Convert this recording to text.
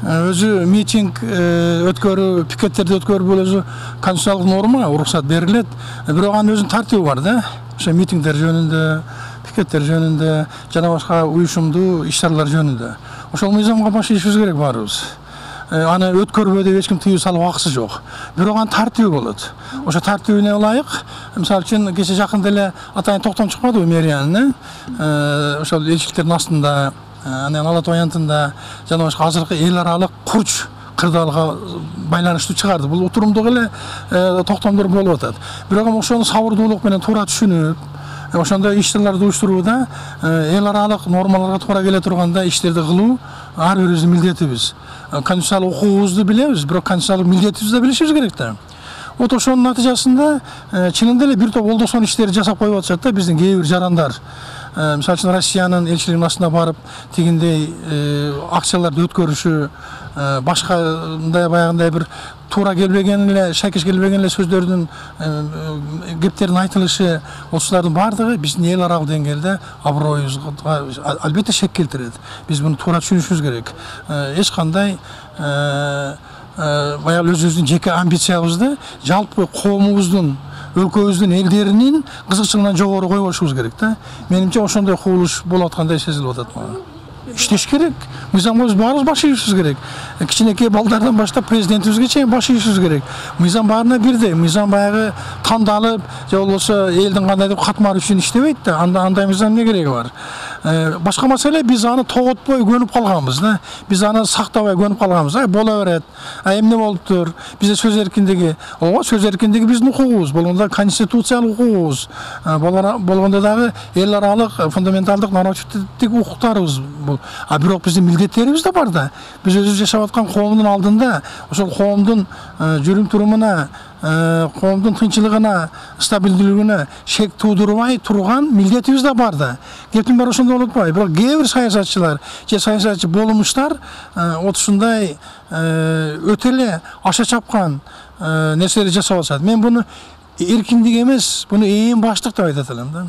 өзү митинг өткөрүү, пикеттерди өткөрүү өзү конституциялык норма, уруксат берилет. Бирок анын өзүнүн тартиби бар да. Ошо митингдер жөнүндө, пикеттер жөнүндө, жана башка уюшумдуу иш-чаралар жөнүндө. Ошол мыйзамга баш ийишибиз керек баарыбыз. Аны өткөрбө деп эч ким тыюу салуу акысы жок. Бирок анын тартиби болот. Ошо тартибине ылайык, мисалы үчүн кече жакында эле атайын токтом чыкпадыбы мэриянын, ошол элчиликтердин астында, анан Ала Тоо аянтында жана башка азыркы эл аралык курч кырдаалга байланыштуу чыгарды. Бул утурумдук эле токтомдор болуп атат. Бирок ошону сабырдуулук менен туура түшүнүп, ошондой иш-чараларды уюштурууда эл аралык нормаларга туура келе турганда иштерди кылуу ар бирибиздин милдетибиз. Конституциялык укугубузду билебиз, бирок конституциялык милдетибизди да билишибиз керек да. Вот ошонун натыйжасында чынында эле бир топ олдосон иштерди жасап коюп атышат да биздин кээ бир жарандар. Мисалы үчүн Россиянын элчилигинин астына барып тигиндей акцияларды өткөрүшү, башкандай баягындай бир туура келбеген эле, шайкеш келбеген эле сөздөрдүн, кептердин айтылышы, ошолордун баардыгы биздин эл аралык деңгээлде аброюбузга албетте шек келтирет. Биз муну туура түшүнүшүбүз керек. Эч кандай баягы өзүбүздүн жеке амбициябызды жалпы коомубуздун, өлкөбүздүн элдеринин кызыкчылыгынан жогору койбошубуз керек да. Менимче ошондой кубулуш болуп аткандай сезилип атат мага. Иштеш керек. Мыйзамга биз баарыбыз баш ийишибиз керек. Кичинекей балдардан баштап президентибизге чейин баш ийишибиз керек. Мыйзам баарына бирдей. Мыйзам баягы тандалып, же болбосо элдин кандайдыр катмары үчүн иштебейт да. Андай мыйзам эмне кереги бар? Башка маселе биз аны тоготпой көнүп калганбыз да. Биз аны сактабай көнүп калганбыз. Боло берет. Эмне болуптур? Бизде сөз эркиндиги. Ооба, сөз эркиндиги биздин укугубуз. Болгондо конституциялык укугубуз. Болгондо дагы эл аралык фундаменталдык нормативдик укуктарыбыз бул. Бирок биздин милдеттерибиз да бар да. Биз өзүбүз жашап аткан коомдун алдында ошол коомдун жүрүм турумуна, коомдун тынччылыгына, стабилдүүлүгүнө шек туудурбай турган милдетибиз да бар да. Кептин баары ошондой болуп атпайбы? Бирок кээ бир саясатчылар же саясатчы болумуштар ушундай өтө эле аша чапкан нерселерди жасап атышат. Мен буну эркиндик эмес, буну эң баштык деп айтат элем да.